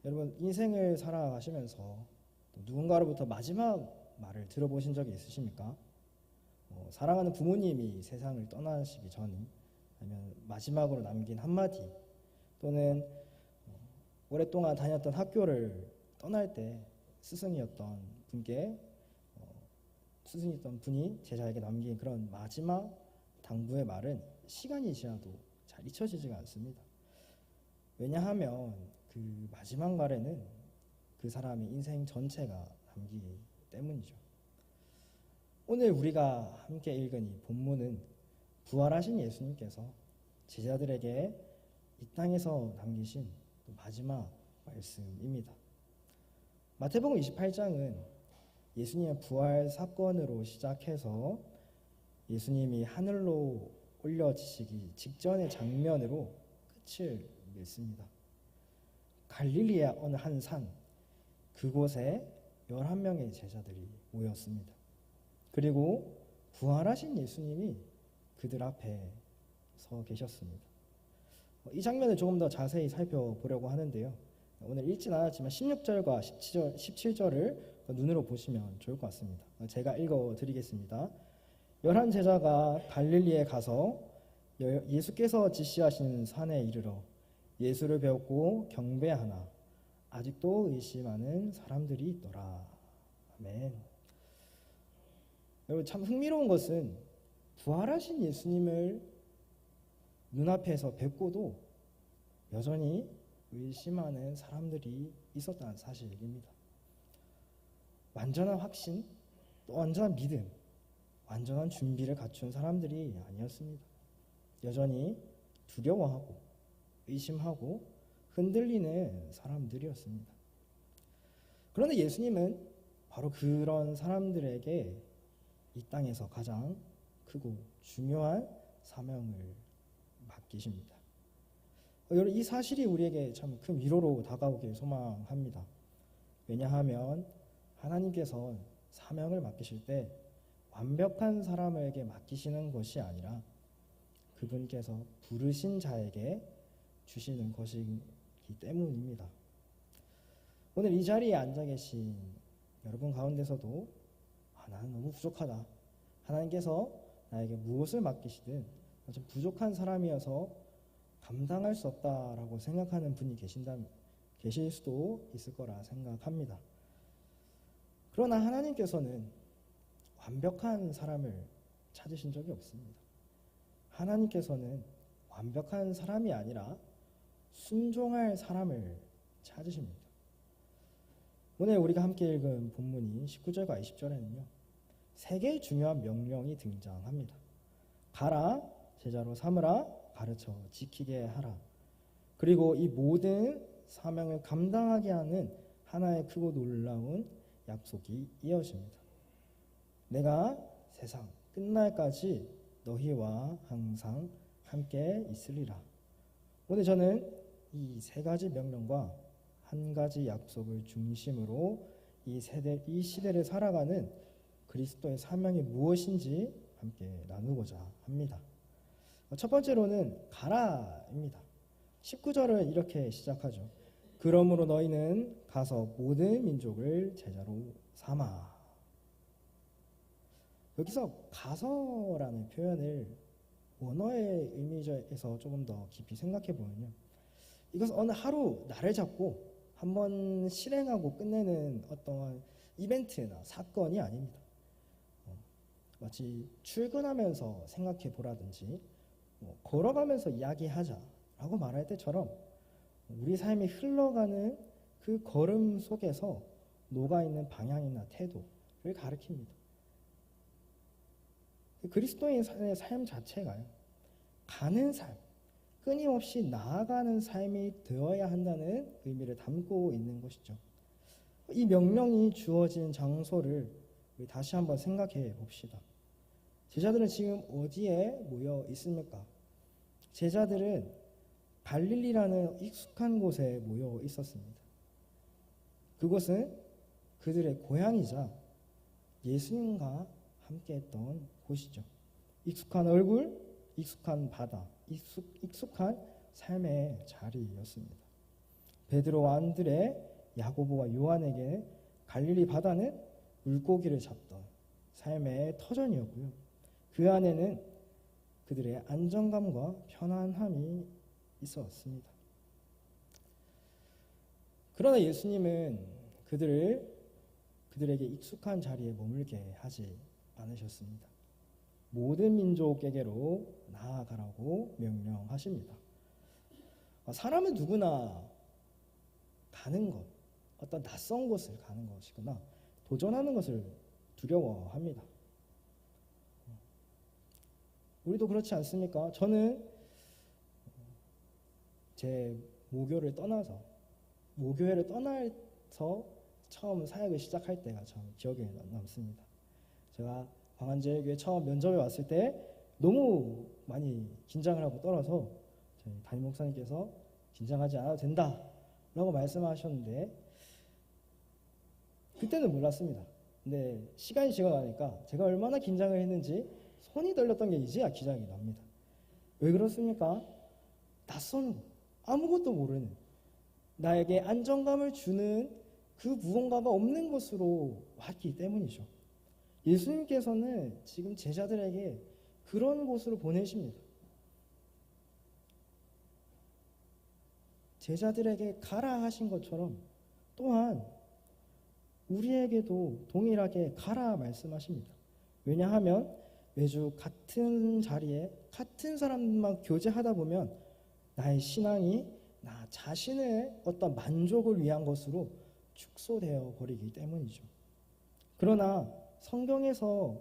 여러분 인생을 살아가시면서 또 누군가로부터 마지막 말을 들어보신 적이 있으십니까? 사랑하는 부모님이 세상을 떠나시기 전 아니면 마지막으로 남긴 한마디 또는 오랫동안 다녔던 학교를 떠날 때 스승이었던 분께 스승이었던 분이 제자에게 남긴 그런 마지막 당부의 말은 시간이 지나도 잘 잊혀지지가 않습니다. 왜냐하면 그 마지막 말에는 그 사람의 인생 전체가 담기기 때문이죠. 오늘 우리가 함께 읽은 이 본문은 부활하신 예수님께서 제자들에게 이 땅에서 남기신 마지막 말씀입니다. 마태복음 28장은 예수님의 부활 사건으로 시작해서 예수님이 하늘로 올려지시기 직전의 장면으로 끝을 맺습니다. 갈릴리의 어느 한 산, 그곳에 11명의 제자들이 모였습니다. 그리고 부활하신 예수님이 그들 앞에 서 계셨습니다. 이 장면을 조금 더 자세히 살펴보려고 하는데요. 오늘 읽진 않았지만 16절과 17절을 눈으로 보시면 좋을 것 같습니다. 제가 읽어드리겠습니다. 11제자가 갈릴리에 가서 예수께서 지시하신 산에 이르러 예수를 배웠고 경배하나 아직도 의심하는 사람들이 있더라. 아멘. 여러분 참 흥미로운 것은 부활하신 예수님을 눈앞에서 뵙고도 여전히 의심하는 사람들이 있었다는 사실입니다. 완전한 확신, 또 완전한 믿음, 완전한 준비를 갖춘 사람들이 아니었습니다. 여전히 두려워하고 의심하고 흔들리는 사람들이었습니다. 그런데 예수님은 바로 그런 사람들에게 이 땅에서 가장 크고 중요한 사명을 맡기십니다. 여러분 이 사실이 우리에게 참 큰 위로로 다가오길 소망합니다. 왜냐하면 하나님께서 사명을 맡기실 때 완벽한 사람에게 맡기시는 것이 아니라 그분께서 부르신 자에게 주시는 것이기 때문입니다. 오늘 이 자리에 앉아 계신 여러분 가운데서도 나는 너무 부족하다. 하나님께서 나에게 무엇을 맡기시든 좀 부족한 사람이어서 감당할 수 없다라고 생각하는 분이 계실 수도 있을 거라 생각합니다. 그러나 하나님께서는 완벽한 사람을 찾으신 적이 없습니다. 하나님께서는 완벽한 사람이 아니라 순종할 사람을 찾으십니다. 오늘 우리가 함께 읽은 본문인 19절과 20절에는요. 세 개의 중요한 명령이 등장합니다. 가라, 제자로 삼으라, 가르쳐 지키게 하라. 그리고 이 모든 사명을 감당하게 하는 하나의 크고 놀라운 약속이 이어집니다. 내가 세상 끝날까지 너희와 항상 함께 있으리라. 오늘 저는 이 세 가지 명령과 한 가지 약속을 중심으로 이 시대를 살아가는 그리스도의 사명이 무엇인지 함께 나누고자 합니다. 첫 번째로는 가라입니다. 19절을 이렇게 시작하죠. 그러므로 너희는 가서 모든 민족을 제자로 삼아. 여기서 가서라는 표현을 원어의 의미에서 조금 더 깊이 생각해 보면요. 이것은 어느 하루 날을 잡고 한번 실행하고 끝내는 어떤 이벤트나 사건이 아닙니다. 마치 출근하면서 생각해 보라든지 걸어가면서 이야기하자라고 말할 때처럼 우리 삶이 흘러가는 그 걸음 속에서 녹아있는 방향이나 태도를 가리킵니다. 그리스도인의 삶 자체가요. 가는 삶, 끊임없이 나아가는 삶이 되어야 한다는 의미를 담고 있는 것이죠. 이 명령이 주어진 장소를 우리 다시 한번 생각해 봅시다. 제자들은 지금 어디에 모여 있습니까? 제자들은 갈릴리라는 익숙한 곳에 모여 있었습니다. 그곳은 그들의 고향이자 예수님과 함께했던 곳이죠. 익숙한 얼굴, 익숙한 바다, 익숙한 삶의 자리였습니다. 베드로와 안드레, 야고보와 요한에게 갈릴리 바다는 물고기를 잡던 삶의 터전이었고요. 그 안에는 그들의 안정감과 편안함이 있었습니다. 그러나 예수님은 그들에게 익숙한 자리에 머물게 하지 않으셨습니다. 모든 민족에게로 나아가라고 명령하십니다. 사람은 누구나 가는 것, 어떤 낯선 곳을 가는 것이거나 도전하는 것을 두려워합니다. 우리도 그렇지 않습니까? 저는 제 모교회를 떠나서 처음 사역을 시작할 때가 참 기억에 남습니다. 제가 광안제일교회 처음 면접에 왔을 때 너무 많이 긴장을 하고 떨어서 저희 담임 목사님께서 긴장하지 않아도 된다라고 말씀하셨는데 그때는 몰랐습니다. 근데 시간이 지나가니까 제가 얼마나 긴장을 했는지 손이 떨렸던 게 이제야 기억이 납니다. 왜 그렇습니까? 낯선 아무것도 모르는 나에게 안정감을 주는 그 무언가가 없는 곳으로 왔기 때문이죠. 예수님께서는 지금 제자들에게 그런 곳으로 보내십니다. 제자들에게 가라 하신 것처럼 또한 우리에게도 동일하게 가라 말씀하십니다. 왜냐하면 매주 같은 자리에 같은 사람만 교제하다 보면 나의 신앙이 나 자신의 어떤 만족을 위한 것으로 축소되어 버리기 때문이죠. 그러나 성경에서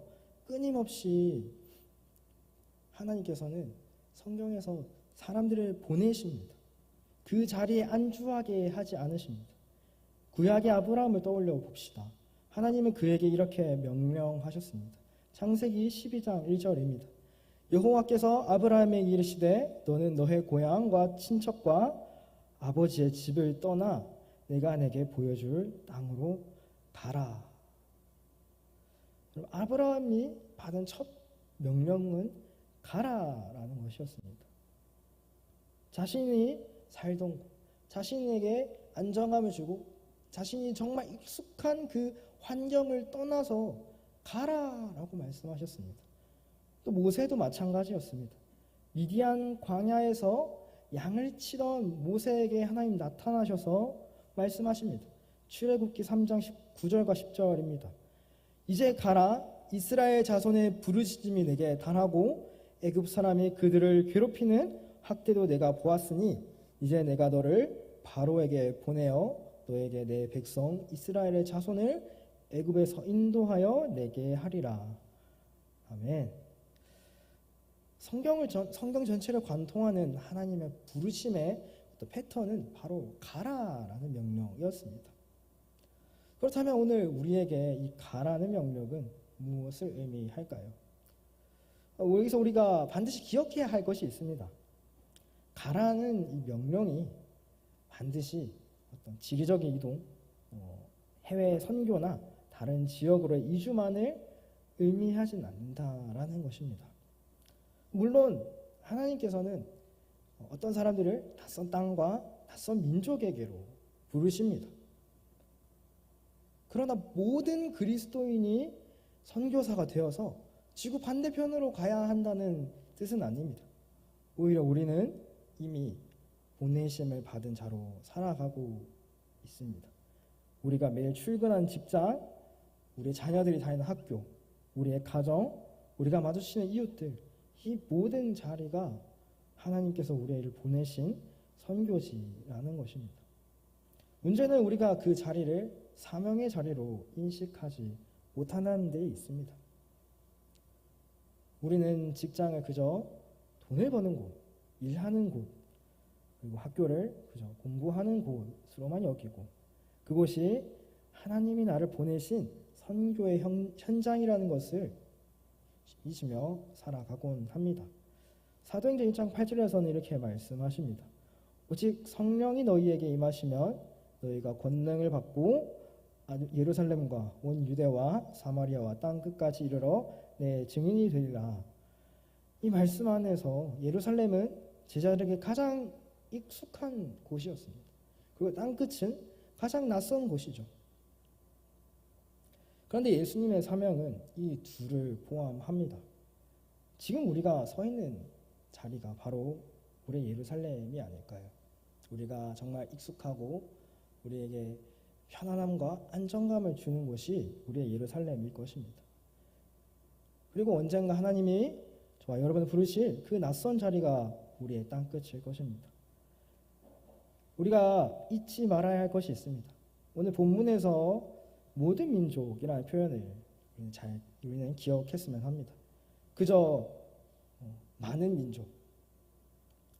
끊임없이 하나님께서는 성경에서 사람들을 보내십니다. 그 자리에 안주하게 하지 않으십니다. 구약의 아브라함을 떠올려 봅시다. 하나님은 그에게 이렇게 명령하셨습니다. 창세기 12장 1절입니다. 여호와께서 아브라함에게 이르시되 너는 너의 고향과 친척과 아버지의 집을 떠나 내가 내게 보여줄 땅으로 가라. 아브라함이 받은 첫 명령은 가라라는 것이었습니다. 자신이 살던 곳, 자신에게 안정감을 주고 자신이 정말 익숙한 그 환경을 떠나서 가라라고 말씀하셨습니다. 또 모세도 마찬가지였습니다. 미디안 광야에서 양을 치던 모세에게 하나님 나타나셔서 말씀하십니다. 출애굽기 3장 9절과 10절입니다. 이제 가라, 이스라엘 자손의 부르짖음이 내게 달하고 애굽 사람이 그들을 괴롭히는 학대도 내가 보았으니 이제 내가 너를 바로에게 보내어 너에게 내 백성 이스라엘의 자손을 애굽에서 인도하여 내게 하리라. 아멘. 성경 전체를 관통하는 하나님의 부르심의 어떤 패턴은 바로 가라라는 명령이었습니다. 그렇다면 오늘 우리에게 이 가라는 명령은 무엇을 의미할까요? 여기서 우리가 반드시 기억해야 할 것이 있습니다. 가라는 이 명령이 반드시 어떤 지리적인 이동, 해외 선교나 다른 지역으로의 이주만을 의미하진 않는다라는 것입니다. 물론 하나님께서는 어떤 사람들을 낯선 땅과 낯선 민족에게로 부르십니다. 그러나 모든 그리스도인이 선교사가 되어서 지구 반대편으로 가야 한다는 뜻은 아닙니다. 오히려 우리는 이미 보내심을 받은 자로 살아가고 있습니다. 우리가 매일 출근하는 직장, 우리의 자녀들이 다니는 학교, 우리의 가정, 우리가 마주치는 이웃들, 이 모든 자리가 하나님께서 우리를 보내신 선교지라는 것입니다. 문제는 우리가 그 자리를 사명의 자리로 인식하지 못하는 데 있습니다. 우리는 직장을 그저 돈을 버는 곳, 일하는 곳, 그리고 학교를 그저 공부하는 곳으로만 여기고 그곳이 하나님이 나를 보내신 선교의 현장이라는 것을 잊으며 살아가곤 합니다. 사도행전 1장 8절에서는 이렇게 말씀하십니다. 오직 성령이 너희에게 임하시면 너희가 권능을 받고 예루살렘과 온 유대와 사마리아와 땅 끝까지 이르러 내 증인이 되리라. 이 말씀 안에서 예루살렘은 제자들에게 가장 익숙한 곳이었습니다. 그리고 땅끝은 가장 낯선 곳이죠. 그런데 예수님의 사명은 이 둘을 포함합니다. 지금 우리가 서 있는 자리가 바로 우리의 예루살렘이 아닐까요? 우리가 정말 익숙하고 우리에게 편안함과 안정감을 주는 곳이 우리의 예루살렘일 것입니다. 그리고 언젠가 하나님이 저와 여러분을 부르실 그 낯선 자리가 우리의 땅끝일 것입니다. 우리가 잊지 말아야 할 것이 있습니다. 오늘 본문에서 모든 민족이라는 표현을 우리는 기억했으면 합니다. 그저 많은 민족,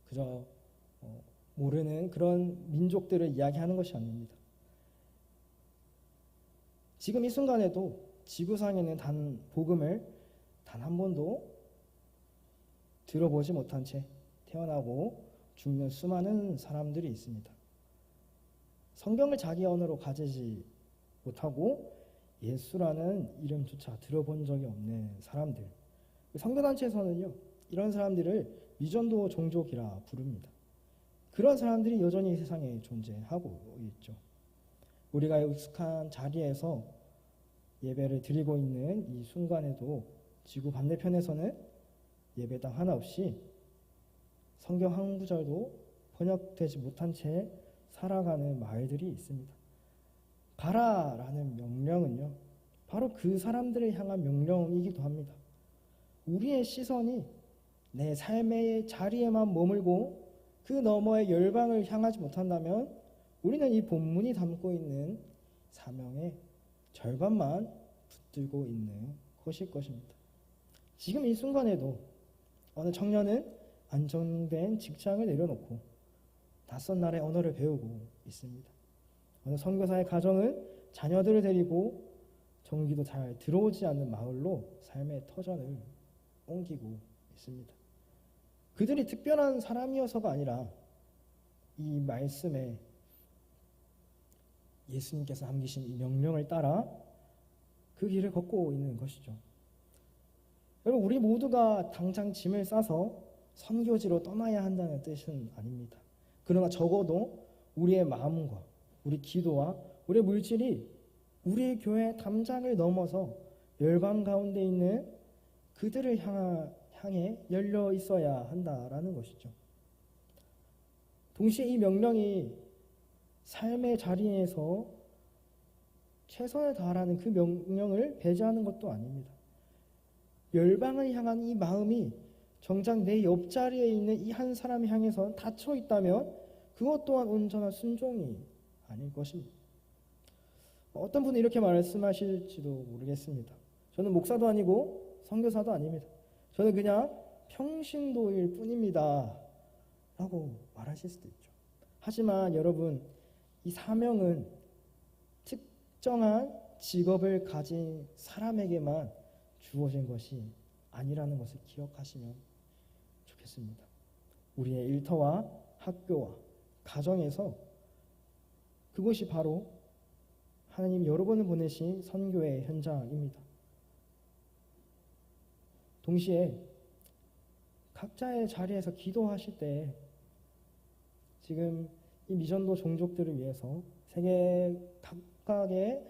그저 모르는 그런 민족들을 이야기하는 것이 아닙니다. 지금 이 순간에도 지구상에는 복음을 단 한 번도 들어보지 못한 채 태어나고 죽는 수많은 사람들이 있습니다. 성경을 자기 언어로 가지지 못하고 예수라는 이름조차 들어본 적이 없는 사람들. 선교단체에서는요, 이런 사람들을 미전도 종족이라 부릅니다. 그런 사람들이 여전히 세상에 존재하고 있죠. 우리가 익숙한 자리에서 예배를 드리고 있는 이 순간에도 지구 반대편에서는 예배당 하나 없이 성경 한 구절도 번역되지 못한 채 살아가는 마을들이 있습니다. 가라라는 명령은요, 바로 그 사람들을 향한 명령이기도 합니다. 우리의 시선이 내 삶의 자리에만 머물고 그 너머의 열방을 향하지 못한다면 우리는 이 본문이 담고 있는 사명의 절반만 붙들고 있는 것일 것입니다. 지금 이 순간에도 어느 청년은 안정된 직장을 내려놓고 낯선 나라의 언어를 배우고 있습니다. 어느 선교사의 가정은 자녀들을 데리고 전기도 잘 들어오지 않는 마을로 삶의 터전을 옮기고 있습니다. 그들이 특별한 사람이어서가 아니라 이 말씀에 예수님께서 남기신 이 명령을 따라 그 길을 걷고 있는 것이죠. 여러분, 우리 모두가 당장 짐을 싸서 선교지로 떠나야 한다는 뜻은 아닙니다. 그러나 적어도 우리의 마음과 우리 기도와 우리의 물질이 우리의 교회 담장을 넘어서 열방 가운데 있는 그들을 향해 열려 있어야 한다라는 것이죠. 동시에 이 명령이 삶의 자리에서 최선을 다하라는 그 명령을 배제하는 것도 아닙니다. 열방을 향한 이 마음이 정작 내 옆자리에 있는 이 한 사람을 향해서 닫혀 있다면 그것 또한 온전한 순종이 아닐 것입니다. 어떤 분은 이렇게 말씀하실지도 모르겠습니다. 저는 목사도 아니고 선교사도 아닙니다. 저는 그냥 평신도일 뿐입니다 라고 말하실 수도 있죠. 하지만 여러분, 이 사명은 특정한 직업을 가진 사람에게만 주어진 것이 아니라는 것을 기억하시면 좋겠습니다. 우리의 일터와 학교와 가정에서 그것이 바로 하나님이 여러분을 보내신 선교의 현장입니다. 동시에 각자의 자리에서 기도하실 때 지금 이 미전도 종족들을 위해서 세계 각각의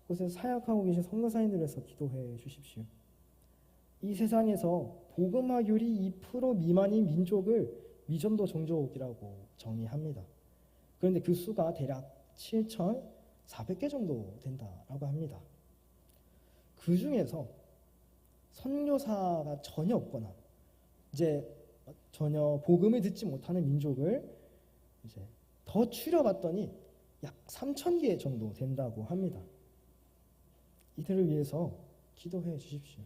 곳에서 사역하고 계신 선교사님들을 위해서 기도해 주십시오. 이 세상에서 복음화율이 2% 미만인 민족을 미전도 종족이라고 정의합니다. 그런데 그 수가 대략 7,400개 정도 된다라고 합니다. 그 중에서 선교사가 전혀 없거나 이제 전혀 복음을 듣지 못하는 민족을 이제 더 추려봤더니 약 3,000개 정도 된다고 합니다. 이들을 위해서 기도해 주십시오.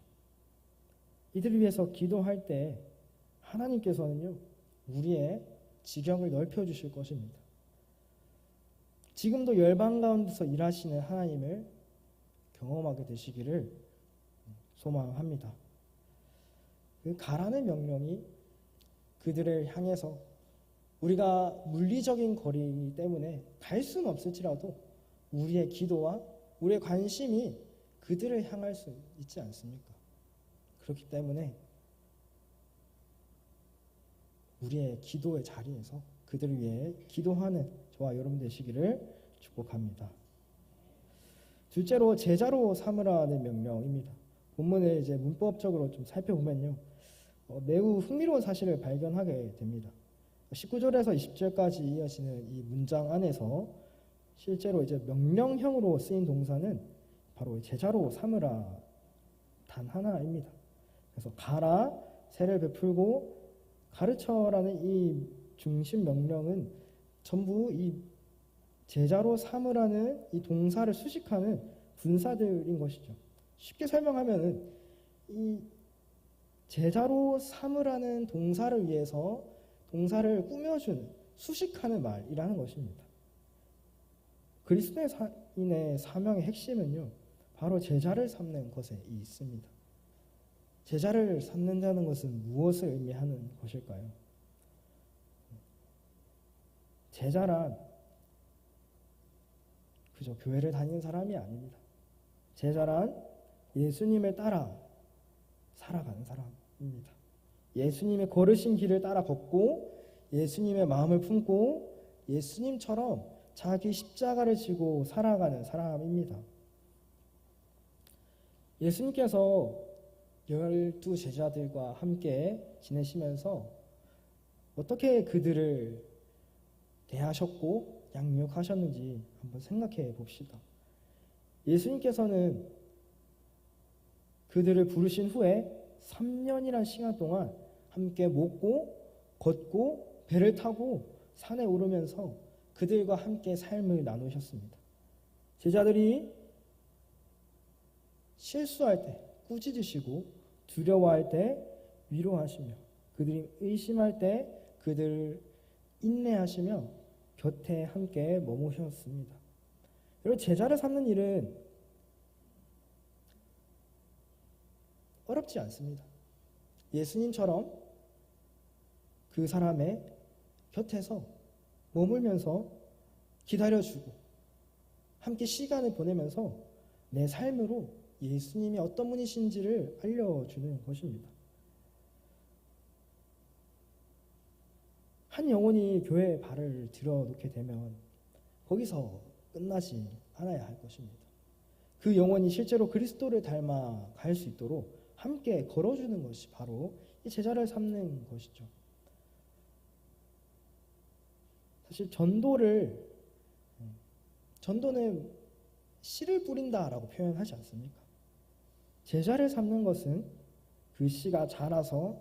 이들을 위해서 기도할 때 하나님께서는요, 우리의 지경을 넓혀 주실 것입니다. 지금도 열방 가운데서 일하시는 하나님을 경험하게 되시기를 소망합니다. 그 가라는 명령이 그들을 향해서 우리가 물리적인 거리이기 때문에 갈 수는 없을지라도 우리의 기도와 우리의 관심이 그들을 향할 수 있지 않습니까? 그렇기 때문에 우리의 기도의 자리에서 그들을 위해 기도하는 저와 여러분 되시기를 축복합니다. 둘째로 제자로 삼으라는 명령입니다. 본문을 이제 문법적으로 좀 살펴보면요, 매우 흥미로운 사실을 발견하게 됩니다. 19절에서 20절까지 이어지는 이 문장 안에서 실제로 이제 명령형으로 쓰인 동사는 바로 제자로 삼으라 단 하나입니다. 그래서 가라, 세를 베풀고 가르쳐라는 이 중심 명령은 전부 이 제자로 삼으라는 이 동사를 수식하는 분사들인 것이죠. 쉽게 설명하면은 이 제자로 삼으라는 동사를 위해서 동사를 꾸며주는, 수식하는 말이라는 것입니다. 그리스도인의 사명의 핵심은요, 바로 제자를 삼는 것에 있습니다. 제자를 삼는다는 것은 무엇을 의미하는 것일까요? 제자란 그저 교회를 다니는 사람이 아닙니다. 제자란 예수님을 따라 살아가는 사람입니다. 예수님의 걸으신 길을 따라 걷고 예수님의 마음을 품고 예수님처럼 자기 십자가를 지고 살아가는 사람입니다. 예수님께서 12 제자들과 함께 지내시면서 어떻게 그들을 대하셨고 양육하셨는지 한번 생각해 봅시다. 예수님께서는 그들을 부르신 후에 3년이란 시간 동안 함께 먹고 걷고 배를 타고 산에 오르면서 그들과 함께 삶을 나누셨습니다. 제자들이 실수할 때 꾸짖으시고 두려워할 때 위로하시며 그들이 의심할 때 그들을 인내하시며 곁에 함께 머무셨습니다. 여러분, 제자를 삼는 일은 어렵지 않습니다. 예수님처럼 그 사람의 곁에서 머물면서 기다려주고 함께 시간을 보내면서 내 삶으로 예수님이 어떤 분이신지를 알려주는 것입니다. 한 영혼이 교회에 발을 들여놓게 되면 거기서 끝나지 않아야 할 것입니다. 그 영혼이 실제로 그리스도를 닮아 갈 수 있도록 함께 걸어주는 것이 바로 이 제자를 삼는 것이죠. 사실 전도는 씨를 뿌린다라고 표현하지 않습니까? 제자를 삼는 것은 그 씨가 자라서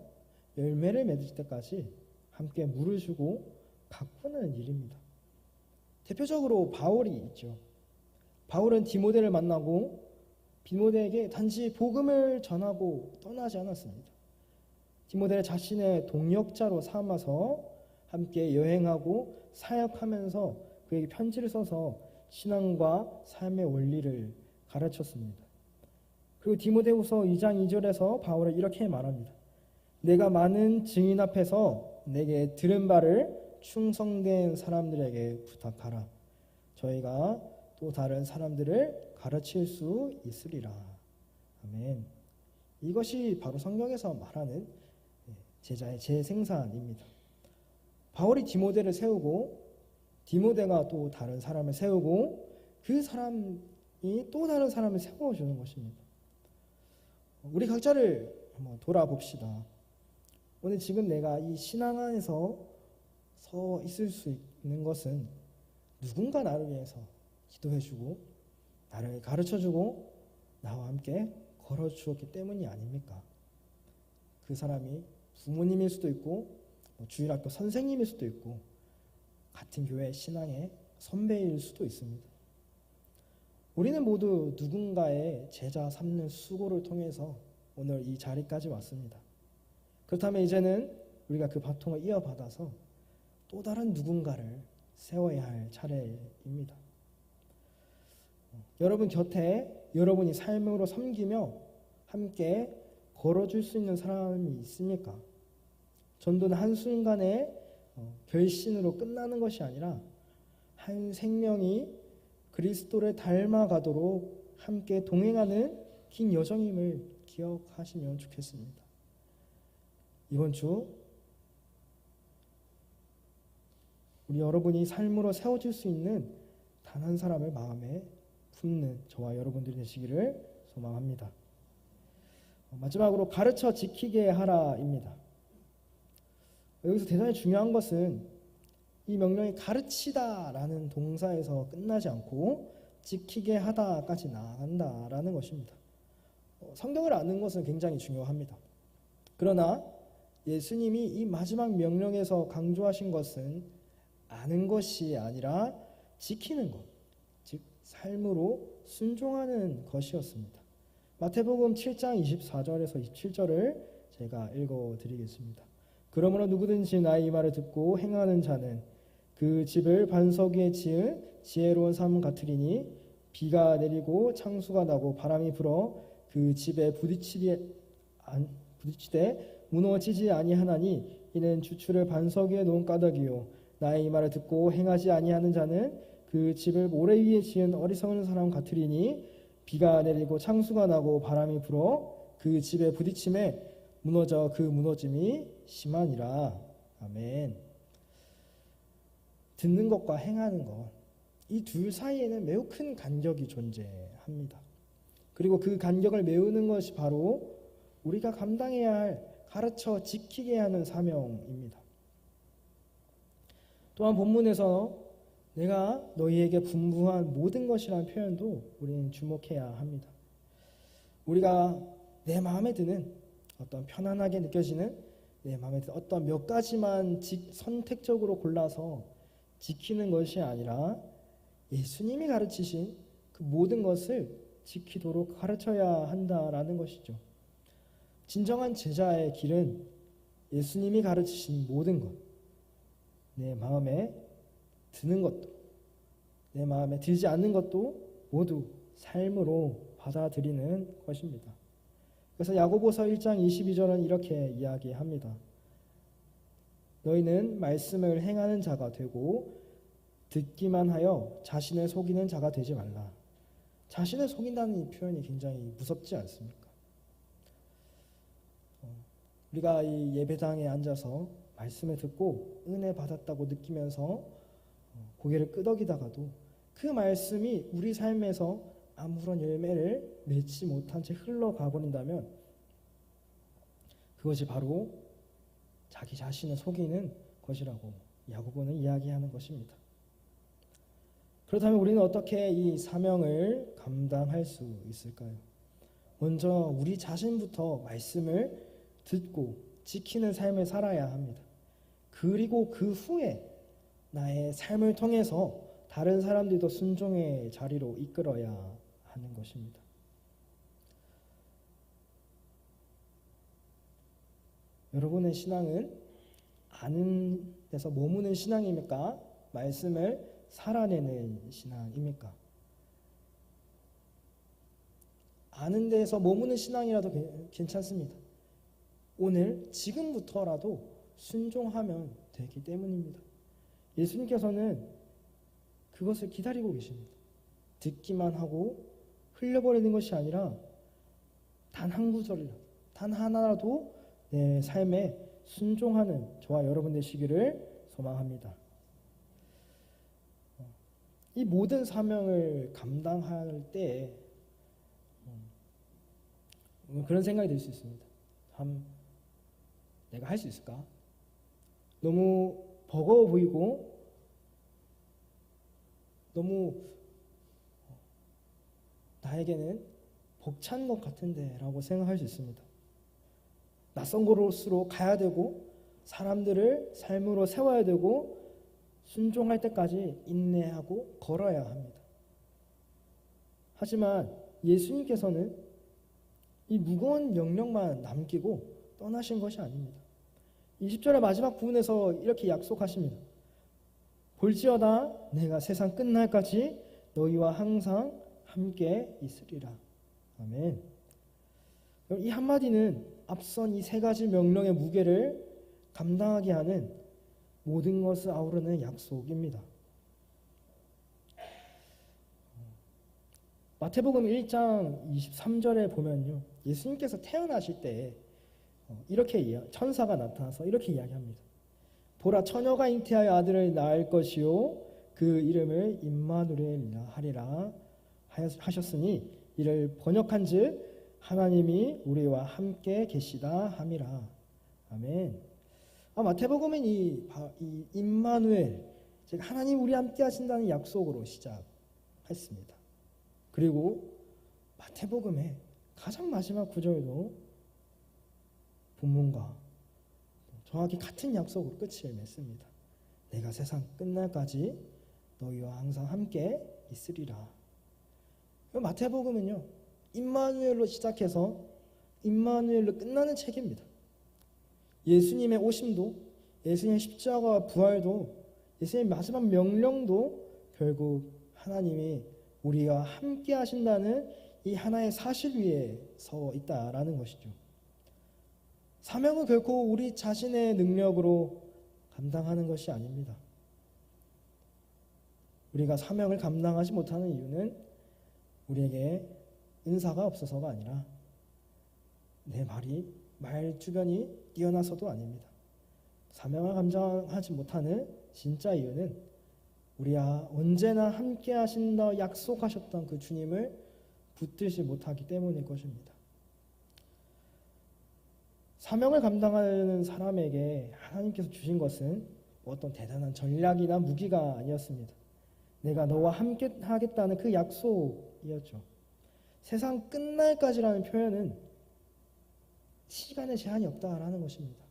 열매를 맺을 때까지 함께 물을 주고 가꾸는 일입니다. 대표적으로 바울이 있죠. 바울은 디모데를 만나고 디모데에게 단지 복음을 전하고 떠나지 않았습니다. 디모데를 자신의 동역자로 삼아서 함께 여행하고 사역하면서 그에게 편지를 써서 신앙과 삶의 원리를 가르쳤습니다. 그리고 디모데후서 2장 2절에서 바울은 이렇게 말합니다. 내가 많은 증인 앞에서 내게 들은 바를 충성된 사람들에게 부탁하라. 저희가 또 다른 사람들을 가르칠 수 있으리라. 아멘. 이것이 바로 성경에서 말하는 제자의 재생산입니다. 바울이 디모데를 세우고 디모데가 또 다른 사람을 세우고 그 사람이 또 다른 사람을 세워주는 것입니다. 우리 각자를 한번 돌아봅시다. 오늘 지금 내가 이 신앙 안에서 서 있을 수 있는 것은 누군가 나를 위해서 기도해주고 나를 가르쳐주고 나와 함께 걸어주었기 때문이 아닙니까? 그 사람이 부모님일 수도 있고 주일학교 선생님일 수도 있고 같은 교회 신앙의 선배일 수도 있습니다. 우리는 모두 누군가의 제자 삼는 수고를 통해서 오늘 이 자리까지 왔습니다. 그렇다면 이제는 우리가 그 바통을 이어받아서 또 다른 누군가를 세워야 할 차례입니다. 여러분 곁에 여러분이 삶으로 섬기며 함께 걸어줄 수 있는 사람이 있습니까? 전도는 한순간의 결신으로 끝나는 것이 아니라 한 생명이 그리스도를 닮아가도록 함께 동행하는 긴 여정임을 기억하시면 좋겠습니다. 이번 주 우리 여러분이 삶으로 세워질 수 있는 단 한 사람을 마음에 품는 저와 여러분들이 되시기를 소망합니다. 마지막으로 가르쳐 지키게 하라입니다. 여기서 대단히 중요한 것은 이 명령이 가르치다라는 동사에서 끝나지 않고 지키게 하다까지 나아간다라는 것입니다. 성경을 아는 것은 굉장히 중요합니다. 그러나 예수님이 이 마지막 명령에서 강조하신 것은 아는 것이 아니라 지키는 것, 즉 삶으로 순종하는 것이었습니다. 마태복음 7장 24절에서 27절을 제가 읽어드리겠습니다. 그러므로 누구든지 나의 이 말을 듣고 행하는 자는 그 집을 반석 위에 지은 지혜로운 삶 같으리니 비가 내리고 창수가 나고 바람이 불어 그 집에 부딪히되 무너지지 아니하나니 이는 주추를 반석 위에 놓은 까닭이요 나의 이 말을 듣고 행하지 아니하는 자는 그 집을 모래 위에 지은 어리석은 사람 같으리니 비가 내리고 창수가 나고 바람이 불어 그 집에 부딪힘에 무너져 그 무너짐이 심하니라. 아멘. 듣는 것과 행하는 것, 이 둘 사이에는 매우 큰 간격이 존재합니다. 그리고 그 간격을 메우는 것이 바로 우리가 감당해야 할 가르쳐 지키게 하는 사명입니다. 또한 본문에서 내가 너희에게 분부한 모든 것이라는 표현도 우리는 주목해야 합니다. 우리가 내 마음에 드는 어떤 편안하게 느껴지는 내 마음에 드는 어떤 몇 가지만 선택적으로 골라서 지키는 것이 아니라 예수님이 가르치신 그 모든 것을 지키도록 가르쳐야 한다라는 것이죠. 진정한 제자의 길은 예수님이 가르치신 모든 것, 내 마음에 드는 것도 내 마음에 들지 않는 것도 모두 삶으로 받아들이는 것입니다. 그래서 야고보서 1장 22절은 이렇게 이야기합니다. 너희는 말씀을 행하는 자가 되고 듣기만 하여 자신을 속이는 자가 되지 말라. 자신을 속인다는 이 표현이 굉장히 무섭지 않습니까? 우리가 이 예배당에 앉아서 말씀을 듣고 은혜 받았다고 느끼면서 고개를 끄덕이다가도 그 말씀이 우리 삶에서 아무런 열매를 맺지 못한 채 흘러가 버린다면 그것이 바로 자기 자신을 속이는 것이라고 야고보는 이야기하는 것입니다. 그렇다면 우리는 어떻게 이 사명을 감당할 수 있을까요? 먼저 우리 자신부터 말씀을 듣고 지키는 삶을 살아야 합니다. 그리고 그 후에 나의 삶을 통해서 다른 사람들도 순종의 자리로 이끌어야 하는 것입니다. 여러분의 신앙은 아는 데서 머무는 신앙입니까? 말씀을 살아내는 신앙입니까? 아는 데서 머무는 신앙이라도 괜찮습니다. 오늘 지금부터라도 순종하면 되기 때문입니다. 예수님께서는 그것을 기다리고 계십니다. 듣기만 하고 흘려버리는 것이 아니라 단 한 구절이라도, 단 하나라도 내 삶에 순종하는 저와 여러분 되시기를 소망합니다. 이 모든 사명을 감당할 때 그런 생각이 들 수 있습니다. 참 내가 할 수 있을까? 너무 버거워 보이고 너무 나에게는 벅찬 것 같은데 라고 생각할 수 있습니다. 낯선 곳으로 가야 되고 사람들을 삶으로 세워야 되고 순종할 때까지 인내하고 걸어야 합니다. 하지만 예수님께서는 이 무거운 명령만 남기고 떠나신 것이 아닙니다. 20절의 마지막 부분에서 이렇게 약속하십니다. 볼지어다 내가 세상 끝날까지 너희와 항상 함께 있으리라. 아멘. 이 한마디는 앞선 이 세 가지 명령의 무게를 감당하게 하는 모든 것을 아우르는 약속입니다. 마태복음 1장 23절에 보면요, 예수님께서 태어나실 때 이렇게 천사가 나타나서 이렇게 이야기합니다. 보라 처녀가 잉태하여 아들을 낳을 것이요 그 이름을 임마누엘이라 하리라 하셨으니 이를 번역한즉 하나님이 우리와 함께 계시다 함이라. 아멘. 마태복음은 이 임마누엘, 즉 하나님 우리 함께 하신다는 약속으로 시작했습니다. 그리고 마태복음의 가장 마지막 구절도 본문과 정확히 같은 약속으로 끝을 맺습니다. 내가 세상 끝날까지 너희와 항상 함께 있으리라. 마태복음은요, 임마누엘로 시작해서 임마누엘로 끝나는 책입니다. 예수님의 오심도, 예수님의 십자가와 부활도, 예수님의 마지막 명령도 결국 하나님이 우리와 함께 하신다는 이 하나의 사실 위에 서 있다라는 것이죠. 사명은 결코 우리 자신의 능력으로 감당하는 것이 아닙니다. 우리가 사명을 감당하지 못하는 이유는 우리에게 은사가 없어서가 아니라 내 말 주변이 뛰어나서도 아닙니다. 사명을 감당하지 못하는 진짜 이유는 우리와 언제나 함께 하신다 약속하셨던 그 주님을 붙들지 못하기 때문일 것입니다. 사명을 감당하는 사람에게 하나님께서 주신 것은 어떤 대단한 전략이나 무기가 아니었습니다. 내가 너와 함께 하겠다는 그 약속이었죠. 세상 끝날까지라는 표현은 시간의 제한이 없다라는 것입니다.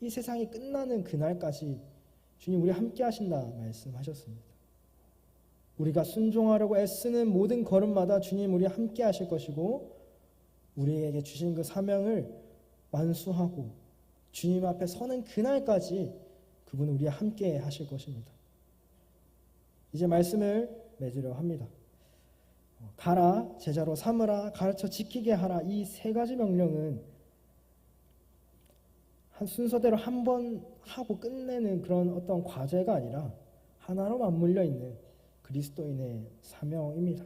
이 세상이 끝나는 그날까지 주님 우리 함께 하신다 말씀하셨습니다. 우리가 순종하려고 애쓰는 모든 걸음마다 주님 우리 함께 하실 것이고 우리에게 주신 그 사명을 완수하고 주님 앞에 서는 그날까지 그분은 우리와 함께 하실 것입니다. 이제 말씀을 맺으려 합니다. 가라, 제자로 삼으라, 가르쳐 지키게 하라. 이 세 가지 명령은 한 순서대로 한 번 하고 끝내는 그런 어떤 과제가 아니라 하나로 맞물려 있는 그리스도인의 사명입니다.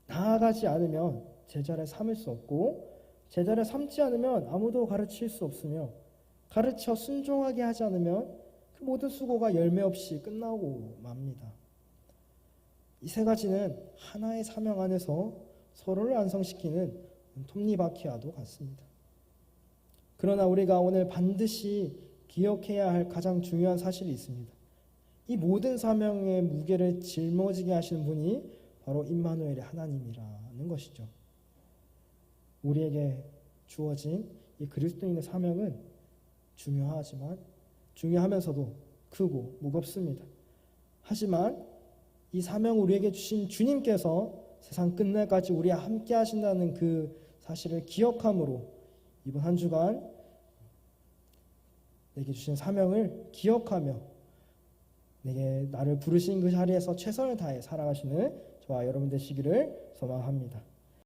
나아가지 않으면 제자를 삼을 수 없고 제자를 삼지 않으면 아무도 가르칠 수 없으며 가르쳐 순종하게 하지 않으면 그 모든 수고가 열매 없이 끝나고 맙니다. 이 세 가지는 하나의 사명 안에서 서로를 완성시키는 톱니바퀴와도 같습니다. 그러나 우리가 오늘 반드시 기억해야 할 가장 중요한 사실이 있습니다. 이 모든 사명의 무게를 짊어지게 하시는 분이 바로 임마누엘의 하나님이라는 것이죠. 우리에게 주어진 이 그리스도인의 사명은 중요하면서도 크고 무겁습니다. 하지만 이 사명 우리에게 주신 주님께서 세상 끝날까지 우리와 함께 하신다는 그 사실을 기억함으로 이번 한 주간 내게 주신 사명을 기억하며 나를 부르신 그 자리에서 최선을 다해 살아가시는 저와 여러분 되시기를 소망합니다.